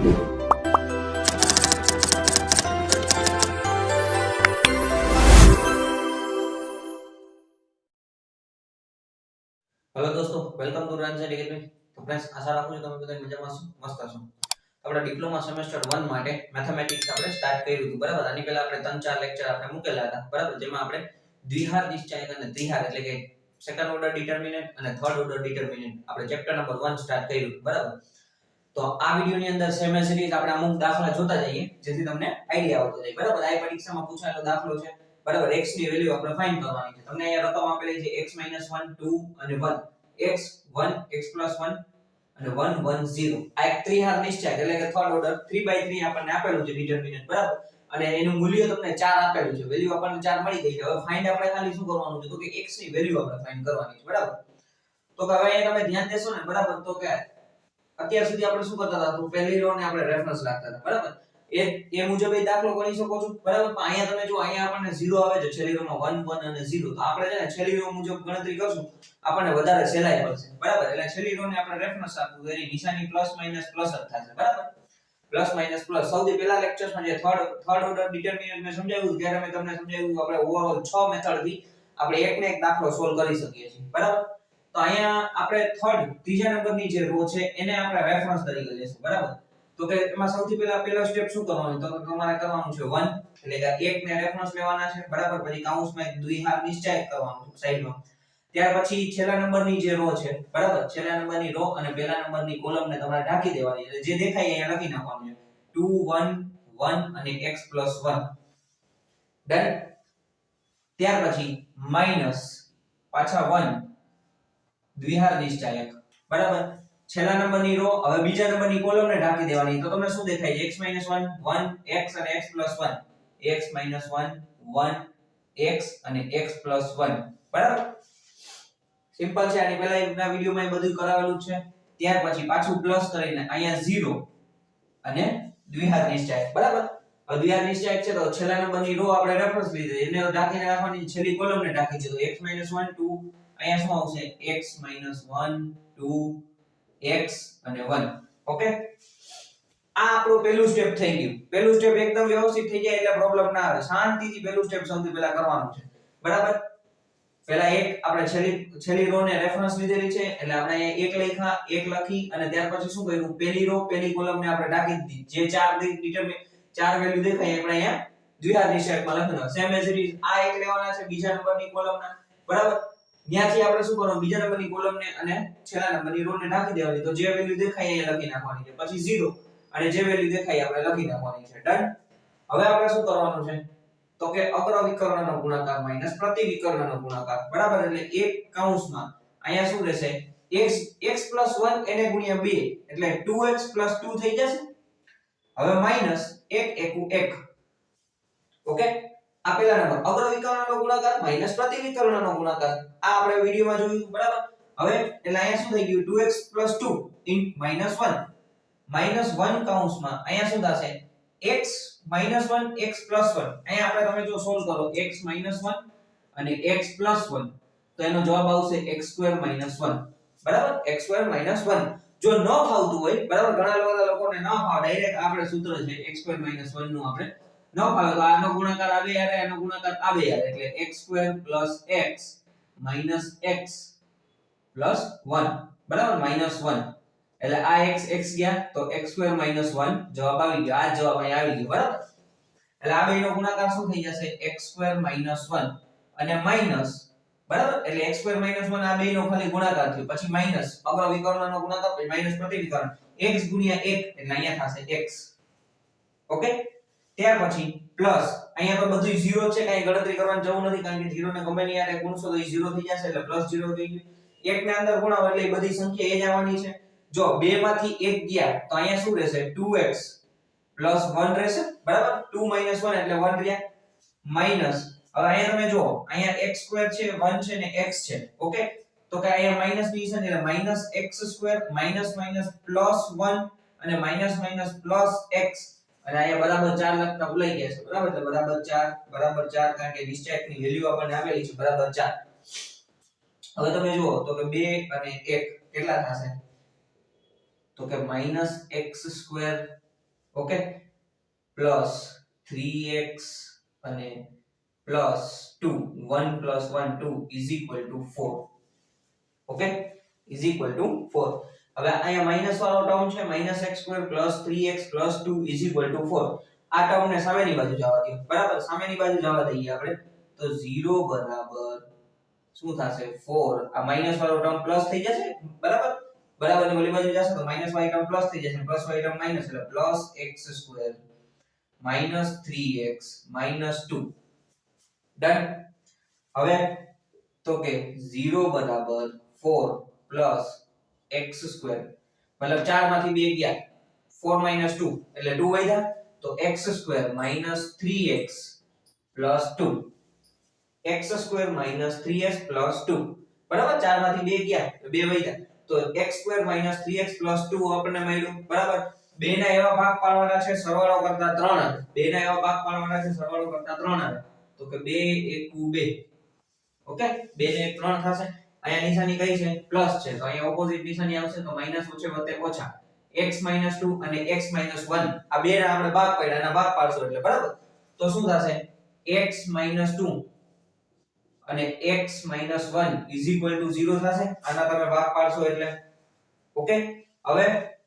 Hello दोस्तों, welcome to transient academy. तो friends, आशा રાખું છું તમે બધા મજામાં છો, મસ્ત છો। આપણે ડિપ્લોમા સેમેસ્ટર 1 માટે મેથેમેટિક્સ આપણે સ્ટાર્ટ કર્યું હતું, બરાબર। આની પહેલા આપણે 3-4 લેક્ચર આપણે મૂકેલા હતા, બરાબર, જેમાં આપણે દ્વિહાર નિશ્ચાયક અને ત્રિહાર એટલે કે સેકન્ડ ઓર્ડર ડિટર્મિનન્ટ અને થર્ડ ઓર્ડર ડિટર્મિનન્ટ આપણે ચેપ્ટર નંબર 1 સ્ટાર્ટ કર્યું હતું, બરાબર। તો આ વિડિયોની અંદર સેમે સિરીઝ આપણે અમુક દાખલા જોતા જઈએ જેથી તમને આઈડિયા આવતો જાય, બરાબર। આ પરીક્ષામાં પૂછાયેલો દાખલો છે, બરાબર। x ની વેલ્યુ આપણે ફાઇન્ડ કરવાની છે। તમને અહીંયા રકમ આપેલી છે x - 1 2 અને 1 x 1 x + 1 અને 1 1 0 આ એક ત્રિહાર નિશ્ચયક એટલે કે થર્ડ ઓર્ડર 3/3 આપણને આપેલું છે ડિટર્મિનન્ટ, બરાબર। અને એનું મૂલ્ય તમને 4 આપેલું છે, વેલ્યુ આપણને 4 મળી ગઈ છે। હવે ફાઇન્ડ આપણે ખાલી શું કરવાનું છે તો કે x ની વેલ્યુ આપણે ફાઇન્ડ કરવાની છે, બરાબર। તો કે હવે અહીંયા તમે ધ્યાન દેશો ને, બરાબર, તો કે અત્યાર સુધી આપણે શું કરતા હતા તો પહેલી રો ને આપણે રેફરન્સ રાખતા હતા, બરાબર। એ મુજબ એ દાખલો કરી શકો છો, બરાબર। પણ અહીંયા તમે જો અહીંયા આપણને 0 આવે છે છેલ્લી રોમાં 1 1 અને 0, તો આપણે છે ને છેલ્લી રો મુજબ ગણતરી કરશું આપણને વધારે સહેલાઈ પડશે, બરાબર। એટલે છેલ્લી રો ને આપણે રેફરન્સ આપવું તો એની નિશાની પ્લસ માઈનસ પ્લસ જ થશે, બરાબર। પ્લસ માઈનસ પ્લસ સૌથી પહેલા લેક્ચરમાં જે થર્ડ ઓર્ડર ડિટર્મિનન્ટ મેં સમજાવ્યું ત્યારે મેં તમને સમજાવ્યું આપણે ઓવરઓલ 6 મેથડ થી આપણે એક ને એક દાખલો સોલ્વ કરી શકીએ છીએ, બરાબર। તો અહીંયા આપણે ત્રીજા નંબરની જે રો છે એને આપણે રેફરન્સ તરીકે લેશું, બરાબર। તો કે એમાં સૌથી પહેલો સ્ટેપ શું કરવાનો તો તમારે કરવાનું છે 1 એટલે કે એક ને રેફરન્સ લેવાના છે, બરાબર। પછી કૌંસમાં એક દ્વિહાર નિશ્ચયક કરવાનું છે સાઈડમાં। ત્યાર પછી છેલ્લા નંબરની જે રો છે, બરાબર, છેલ્લા નંબરની રો અને પહેલા નંબરની કોલમને તમારે ઢાંકી દેવાની છે, જે દેખાય અહીંયા લખી નાખવાનું છે 2 1 1 અને x + 1 ડન। ત્યાર પછી માઈનસ પાછા 1 દ્વિહાર નિશ્ચયક, બરાબર। છેલ્લા નંબરની રો હવે બીજા નંબરની કોલમને ઢાંકી દેવાની, તો તમને શું દેખાય છે x - 1 1 x અને x + 1 x - 1 1 x અને x + 1, બરાબર। સિમ્પલ છે, આની પહેલા એકના વિડિયોમાં એ બધું કરાવેલું છે। ત્યાર પછી પાછું પ્લસ કરીને અહીંયા 0 અને દ્વિહાર નિશ્ચયક, બરાબર। હવે દ્વિહાર નિશ્ચયક છે તો છેલ્લા નંબરની રો આપણે રેફરન્સ લીધી એને ઢાંકીને રાખવાની, છેલ્લી કોલમને ઢાંકી દીધો x - 1 2 અહીંયા શું આવશે x - 1 2 x અને 1, ઓકે। આ આપણું પહેલું સ્ટેપ થઈ ગયું। પહેલું સ્ટેપ એકદમ વ્યવસ્થિત થઈ જાય એટલે પ્રોબ્લેમ ના આવે, શાંતિથી પહેલું સ્ટેપ સૌથી પહેલા કરવાનું છે, બરાબર। પહેલા એક આપણે છેલ્લી રો ને રેફરન્સ લીધેલી છે એટલે આપણે અહીંયા એક લખી અને ત્યાર પછી શું કર્યું પહેલી રો પહેલી કોલમને આપણે ઢાંકી દીધી, જે ચાર વેલ્યુ દેખાય આપણે અહીંયા દ્વિહાર નિશ્ચયકમાં લખવાનું। સેમ એઝ ઇટ ઇઝ આ એક લેવાના છે બીજા નંબરની કોલમના, બરાબર। ત્યાંથી આપણે શું કરવાનું બીજા નંબરની કોલમને અને છેલ્લા નંબરની રો ને ઢાંકી દેવાની, તો જે વેલ્યુ દેખાય અહીંયા લખી નાખવાની છે, પછી 0 અને જે વેલ્યુ દેખાય આપણે લખી નાખવાની છે, ડન। હવે આપણે શું કરવાનું છે તો કે અગ્ર વિકર્ણનો ગુણાકાર માઈનસ પ્રતિ વિકર્ણનો ગુણાકાર, બરાબર। એટલે એક કૌંસમાં અહીંયા શું રહેશે x + 1 એને ગુણ્યા 2 એટલે 2x + 2 થઈ જશે। હવે માઈનસ 1 એકુ 1, ઓકે। આ પહેલા નંબર અગ્ર વિકર્ણનો ગુણાકાર માઈનસ પ્રતિ વિકર્ણનો ગુણાકાર, આ આપણે વિડિયોમાં જોયું, બરાબર। હવે એટલે અહીંયા શું થઈ ગયું 2x + 2 -1 -1 કૌંસમાં અહીંયા શું થશે x - 1 x + 1 અહીંયા આપણે તમે જો સોલ્વ કરો x - 1 અને x + 1 તો એનો જવાબ આવશે x² - 1, બરાબર। x² - 1 જો ન ફાવતું હોય, બરાબર, ઘણા લોકોને ન ફાવે ડાયરેક્ટ આપણે સૂત્ર છે x² - 1 નું આપણે ન ફાવે તો આનો ગુણાકાર આવે યાર આનો ગુણાકાર આવે યાર એટલે x² + x - x + 1, બરાબર, -1 એટલે આ x ગયા તો x² - 1 જવાબ આવી ગયો, આ જવાબ અહીં આવી ગયો, બરાબર। એટલે આ બેનો ગુણાકાર શું થઈ જશે x² - 1 અને માઈનસ, બરાબર, એટલે x² - 1 આ બેનો ખાલી ગુણાકાર થયો, પછી માઈનસ અગ્ર વિકર્ણનો ગુણાકાર પછી માઈનસ પ્રતિ વિકર્ણ x * 1 એટલે અહીંયા થશે x, ઓકે। ત્યાર પછી પ્લસ અહીંયા તો બધું 0 છે, કાઈ ગણતરી કરવાની જરૂર નથી કારણ કે 0 ને ગમે ની યારે ગુણશો તો એ 0 થઈ જશે એટલે +0 થઈ ગયું। એક ને અંદર ગુણાવો એટલે એ બધી સંખ્યા એ જ આવવાની છે। જો 2 માંથી 1 ગયા તો અહીંયા શું રહેશે 2x + 1 રહેશે, બરાબર। 2 - 1 એટલે 1 રહ્યા માઈનસ હવે અહીંયા તમે જો અહીંયા x² છે 1 છે ને x છે, ઓકે। તો કે અહીંયા માઈનસ ની નિશાની એટલે -x² -1 અને -x અને અહીંયા બરાબર 4 લખતા ભૂલાઈ ગયા છે, બરાબર। એટલે બરાબર 4 કારણ કે નિશ્ચયકની વેલ્યુ આપણને આપેલી છે બરાબર 4। હવે તમે જુઓ તો કે 2 અને 1 કેટલા થશે તો કે -x² ઓકે પ્લસ 3x અને plus 2 1 plus 1 2 is equal to 4 okay is equal to 4 હવે અહીંયા માઈનસ વાળો ટર્મ છે -x² plus 3x plus 2 is equal to 4 આ ટર્મ ને સામેની બાજુ જવા દો બરાબર સામેની બાજુ જવા દઈએ આપણે તો 0 બરાબર શું થશે 4 આ માઈનસ વાળો ટર્મ પ્લસ થઈ જશે બરાબર બરાબર ની ઓલી બાજુ જશે તો માઈનસ વાળી ટર્મ પ્લસ થઈ જશે પ્લસ વાળી ટર્મ માઈનસ એટલે plus x² minus 3x minus 2 done હવે તો કે 0 બરાબર 4 પ્લસ x² મતલબ 4 માંથી 2 ગયા 4 માઈનસ 2 એટલે 2 વધ્યા તો x² minus 3x plus 2 x² minus 3x plus 2 બરાબર 4 માંથી 2 ગયા તો 2 વધ્યા તો x² માઈનસ 3x પ્લસ 2 આપણને મળ્યું બરાબર બે ના એવા ભાગ પાડવાના છે સરવાળો કરતા 3 આવે બે ના એવા ભાગ પાડવાના છે સરવાળો કરતા 3 આવે તો કે 2 એકુ 2 ઓકે 2 ને 1 3 થશે અહીંયા નિશાની કઈ છે પ્લસ છે તો અહીંયા ઓપોઝિટ નિશાની આવશે તો માઈનસ ઓછે વત્તે ઓછા x 2 અને x 1 આ બે ના આપણે ભાગ પાડ્યા એના ભાગ પાડશો એટલે બરાબર તો શું થશે x 2 અને x 1 0 થશે આના તમે ભાગ પાડશો એટલે ઓકે હવે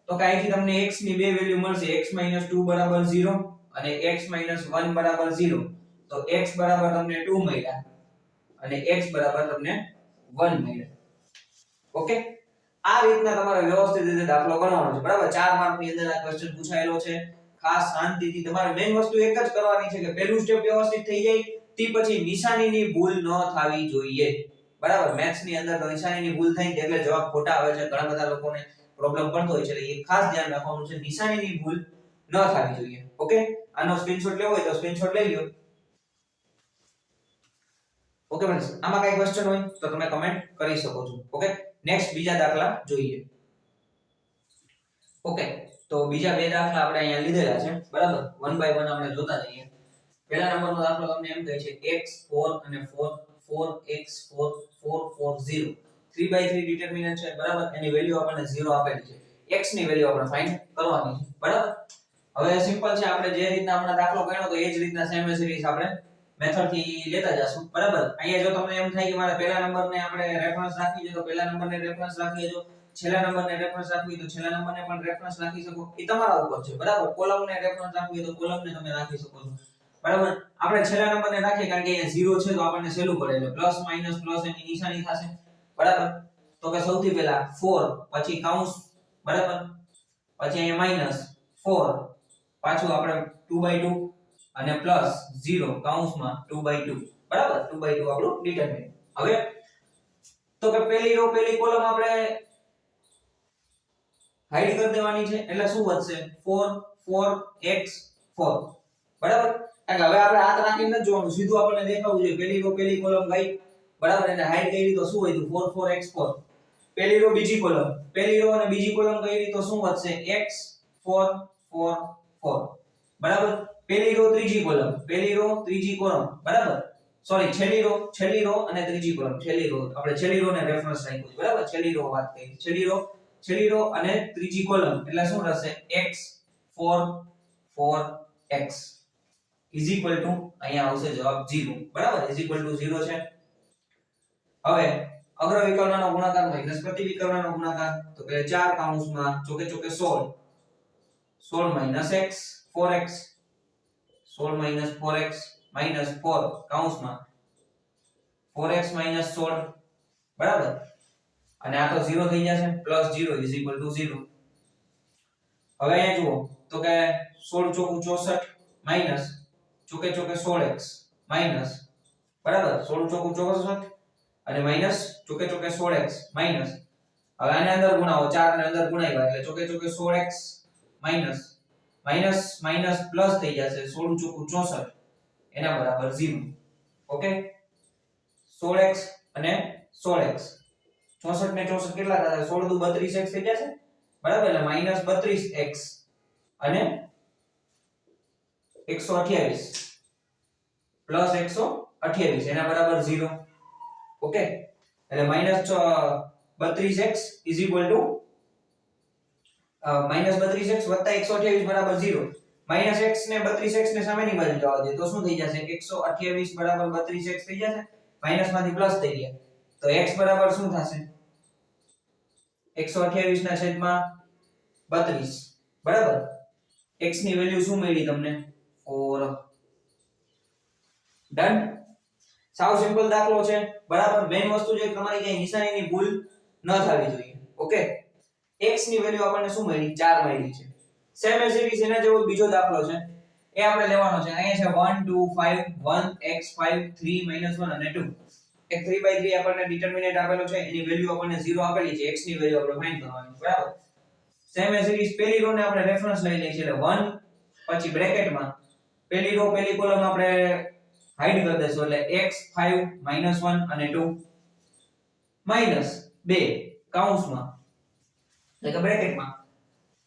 તો કે અહીંથી તમને x ની બે વેલ્યુ મળશે x 2 બરાબર 0 અને x 1 બરાબર 0 તો x બરાબર તમને 2 મળ્યા અને x બરાબર તમને 1 મળ્યા ઓકે આ રીતના તમારે વ્યવસ્થિત રીતે દાખલો ગણવાનો છે બરાબર 4 માર્ક ની અંદર આ ક્વેશ્ચન પૂછાયેલો છે ખાસ શાંતિથી તમારે મેઈન વસ્તુ એક જ કરવાની છે કે પહેલું સ્ટેપ વ્યવસ્થિત થઈ જાય તે પછી નિશાનીની ભૂલ ન થવી જોઈએ બરાબર મેથ્સ ની અંદર નિશાનીની ભૂલ થાય એટલે જવાબ ખોટા આવે છે ઘણા બધા લોકોને પ્રોબ્લેમ પડતો હોય છે એટલે એ ખાસ ધ્યાન રાખવાનું છે નિશાનીની ભૂલ ન થવી જોઈએ ઓકે આનો સ્ક્રીનશોટ લેવો હોય તો સ્ક્રીનશોટ લઈ લ્યો ઓકે फ्रेंड्स આમાં કઈ ક્વેશ્ચન હોય તો તમે કમેન્ટ કરી શકો છો ઓકે નેક્સ્ટ બીજા દાખલા જોઈએ ઓકે તો બીજા બે દાખલા આપણે અહીંયા લીધેલા છે બરાબર 1 બાય 1 આપણે જોતા જઈએ પહેલા નંબરનો દાખલો તમને એમ કહે છે x 4 અને 4x4 440 3/3 ડિટરમિનન્ટ છે બરાબર એની વેલ્યુ આપણને 0 આપેલી છે x ની વેલ્યુ આપણે ફાઇન્ડ કરવાની છે બરાબર હવે સિમ્પલ છે આપણે જે રીતના હમણાં દાખલો ગણ્યો તો એ જ રીતના સેમ સિરીઝ આપણે મેથડ થી લેતા જશું બરાબર અહીંયા જો તમને એમ થાય કે મારે પહેલા નંબરને આપણે રેફરન્સ રાખી છે તો પહેલા નંબરને રેફરન્સ રાખીએ જો છેલ્લા નંબરને રેફરન્સ રાખવી તો છેલ્લા નંબરને પણ રેફરન્સ રાખી શકો એ તમારા ઉપર છે બરાબર કોલમને રેફરન્સ રાખવી તો કોલમને તમે રાખી શકો છો બરાબર આપણે છેલ્લા નંબરને રાખીએ કારણ કે અહીંયા 0 છે તો આપણને સહેલું પડે એટલે પ્લસ માઈનસ પ્લસ એની નિશાની થશે બરાબર તો કે સૌથી પહેલા 4 પછી કૌંસ બરાબર પછી અહીંયા માઈનસ 4 પાછું આપણે 2/2 અને પ્લસ 0 કૌંસમાં 2/2 બરાબર 2/2 આપણું ડિટરમિનન્ટ હવે તો કે પહેલી રો પહેલી કોલમ આપણે હાઈડ કરી દેવાની છે એટલે શું વધશે 4 4x4 બરાબર કારણ કે હવે આપણે હાથ રાખીને જ જોવાનું સીધું આપણને દેખાવું જોઈએ પહેલી રો પહેલી કોલમ ગઈ બરાબર એને હાઈડ કરી તો શું વધ્યું 4 4x4 પહેલી રો બીજી કોલમ પહેલી રો અને બીજી કોલમ કરી તો શું વધશે x4 4 4 બરાબર પહેલી રો ત્રીજી કોલમ પહેલી રો ત્રીજી કોલમ બરાબર સોરી છેલ્લી રો અને ત્રીજી કોલમ છેલ્લી રો આપણે છેલ્લી રો ને રેફરન્સ રાખ્યું છે બરાબર છેલ્લી રો વાત કરી છેલ્લી રો અને ત્રીજી કોલમ એટલે શું થશે x 4 4x અહીંયા આવશે જવાબ 0 બરાબર 0 છે હવે અગ્ર વિકર્ણનો ગુણાકાર માઈનસ પ્રતિ વિકર્ણનો ગુણાકાર તો કે 4 કૌંસમાં ચોકે ચોકે 16 x 4x 16 4x minus 4 કૌંસમાં 4x minus 16 બરાબર અને આ તો 0 થઈ જશે plus 0 is equal to 0 હવે અહીંયા જુઓ તો કે 16 ચોકુ 64 minus ચોકે ચોકે 16x minus બરાબર 16 ચોકુ 64 અને minus ચોકે ચોકે 16x minus હવે આને અંદર ગુણાવો 4 ને અંદર ગુણાવ્યા એટલે ચોકે ચોકે 16x minus minus પ્લસ થઈ જશે 16 ચોકુ 64 એના બરાબર 0 ઓકે 16x અને 16x 64 ને 64 કેટલા થશે 16 દુ 32x થઈ જશે બરાબર એટલે -32x અને 128 પ્લસ 128 એના બરાબર 0 ઓકે એટલે -32x = -32x + 128 બરાબર 0. -x ને 32x ને સામેની બાજુ જવા દે તો શું થઈ જશે? 128 બરાબર 32x થઈ જશે. માઈનસ માંથી પ્લસ થઈ ગયા તો x બરાબર શું થશે? 128 ના છેદમાં 32 બરાબર. x ની વેલ્યુ શું મળી તમને? 4. ડન. સાવ સિમ્પલ દાખલો છે બરાબર. મેઈન વસ્તુ જે તમારી ક્યાંય નિશાનીની ભૂલ ન થવી જોઈએ. ઓકે, x ની વેલ્યુ આપણને શું મળી? 4 મળી છે. સેમ એઝ ઇટ ઇઝ એના જેવો બીજો દાખલો છે એ આપણે લેવાનો છે. અહીંયા છે 1 2 5 1 x 5 3 1 અને 2. એક 3/3 આપણને ડિટર્મિનન્ટ આપેલો છે, એની વેલ્યુ આપણને 0 આપેલી છે. x ની વેલ્યુ આપણે ફાઇન્ડ કરવાની બરાબર. સેમ એઝ ઇટ ઇઝ પહેલી રો ને આપણે રેફરન્સ લઈ લઈએ છીએ એટલે 1 પછી બ્રેકેટમાં પહેલી રો પહેલી કોલમ આપણે હાઈડ કરી દેશું એટલે x 5 -1 અને 2 -2 કૌંસમાં એટલે કે બ્રેકેટમાં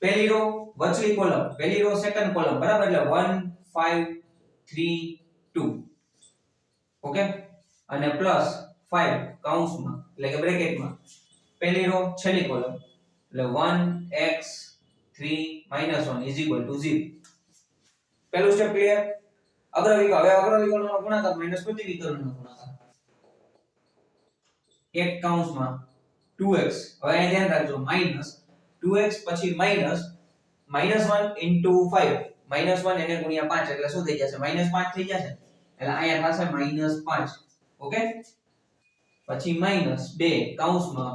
પહેલી રો વચલી કોલમ પહેલી રો સેકન્ડ કોલમ બરાબર એટલે 1 5 3 2 ઓકે અને +5 કૌંસમાં એટલે કે બ્રેકેટમાં પહેલી રો છેલ્લી કોલમ એટલે 1x 3 -1 = 0. પહેલું સ્ટેપ ક્લિયર. અગ્રવિકર્ણ. હવે અગ્રવિકર્ણનો ગુણાકાર માઈનસ પ્રતિવિકર્ણનો ગુણાકાર. એક કૌંસમાં 2x. હવે અહીં ધ્યાન રાખજો -2x પછી -1 into 5 -1 એને ગુણ્યા 5 એટલે શું થઈ જશે? -5 થઈ જશે. એટલે અહીંયા થશે -5. ઓકે, પછી -2 કૌંસમાં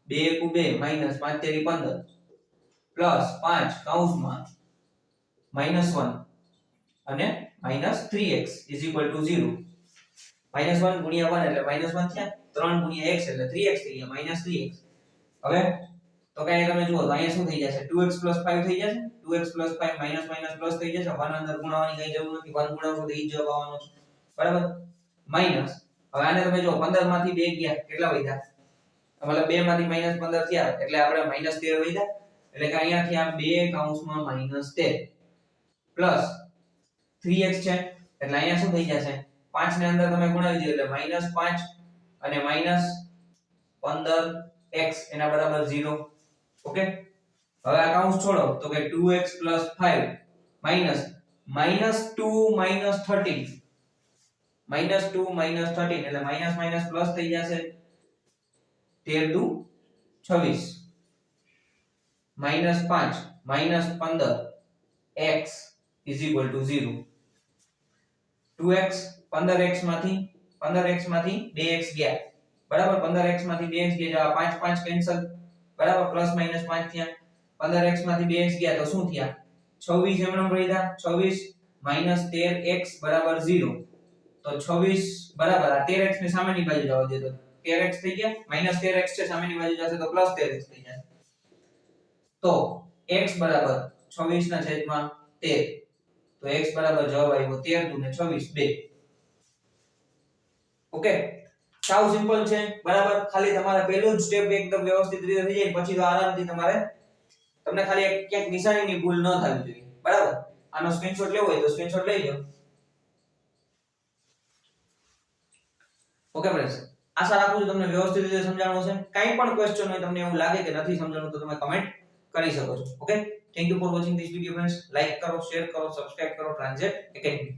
2 * 2 -5 * 3 = 15 +5 કૌંસમાં -1 અને -3x = 0. -1 ગુણ્યા 1 એટલે -1 થયા. 3 ગુણ્યા x એટલે 3x થઈ ગયા -3x. હવે તો કઈ તમે જુઓ તો અહીંયા શું થઈ જશે? 2x + 5 થઈ જશે. 2x + 5 - પ્લસ થઈ જશે. 1 અંદર ગુણાવવાની કઈ જરૂર નથી. 1 ગુણાવશો તો ઈ જવાબ આવવાનો છે બરાબર. માઈનસ હવે આને તમે જો 15 માંથી 2 ગયા કેટલા વધ્યા? મતલબ 2 માંથી -15 થયા એટલે આપણે -13 વધ્યા. એટલે કે અહીંયાથી આ 2 કૌંસમાં -13 પ્લસ 3x છે એટલે અહીંયા શું થઈ જશે? 5 ને અંદર તમે ગુણાવી દો એટલે -5 અને -15x એના બરાબર 0. ઓકે, હવે આ કૌંસ છોડો તો કે 2x + 5 માઈનસ -2 - 13 -2 - 13 એટલે માઈનસ માઈનસ પ્લસ થઈ જશે. 13 દુ 26 -5 -15 x = 0. 2x 15x માંથી 2x ગયા બરાબર. 15x માંથી 2x ગયા 5 5 કેન્સલ બરાબર. પ્લસ માઈનસ 5 થયા. 15x માંથી 2x ગયા તો શું થયા? 26 એમણે મળ્યા. 26 - 13x = 0. તો 26 બરાબર આ 13x ને સામેની બાજુ જવા દે તો 13x થઈ ગયા. -13x છે સામેની બાજુ જશે તો +13x થઈ જશે. તો x બરાબર 26/13. તો x બરાબર જવાબ આવ્યો 13 દુ 26 2. ઓકે, સાવ સિમ્પલ છે બરાબર. ખાલી તમારે પહેલું જ સ્ટેપ એકદમ વ્યવસ્થિત રીતે થઈ જાય પછી તો આરામથી તમને ખાલી ક્યાંક નિશાનીની ભૂલ ન થવી જોઈએ બરાબર. આનો સ્ક્રીનશોટ લેવો હોય તો સ્ક્રીનશોટ લઈ લો. ઓકે ફ્રેન્ડ્સ, આશા રાખું છું તમને વ્યવસ્થિત રીતે સમજાણું હશે. કાઈ પણ ક્વેશ્ચન હોય તમને એવું લાગે કે નથી સમજાણું તો તમે કમેન્ટ કરી શકો છો. Okay, thank you for watching this video friends. Like કરો, શેર કરો, સબસ્ક્રાઇબ કરો ટ્રાન્ઝેક્ટ એકેડમી.